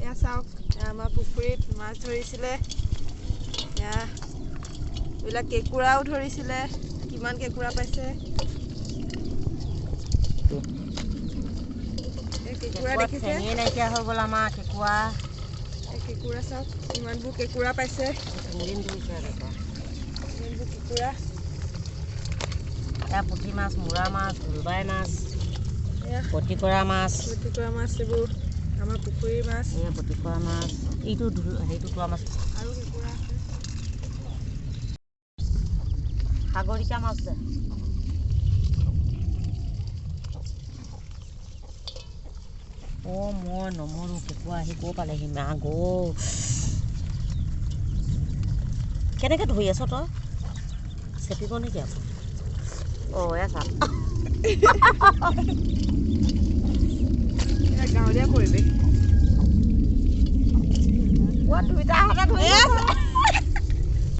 এয়া চাওক আমাৰ পুখুৰীত মাছ ধৰিছিলে এইবিলাক কেঁকুৰাও ধৰিছিলে কিমান কেঁকুৰা পাইছে কেঁকুৰা দেখিছে নাইকিয়া হৈ গ'ল আমাৰ কেঁকুৰা কেঁকুৰা চাওক ইমানবোৰ কেঁকুৰা পাইছে কেঁকুৰা এয়া পুঠি মাছ মূৰা মাছ ভুলবাই মাছ পতিকৰা মাছ এইবোৰ আমাৰ পুখুৰীৰ মাছ এয়া পতিকৰা মাছ এইটো সেইটো তোৰা মাছ আৰু কেঁকুৰা আছে সাগৰিকা মাছ যে মই নমৰো কেঁকুৰা আহি ক'ৰ পালেহি মা গৌ কেনেকৈ ধৰি আছ তই চেপিব নেকি আকৌ এয়া চাপ গাঁৱলীয়া পৰিৱেশ দুইটা হাতে ধৰি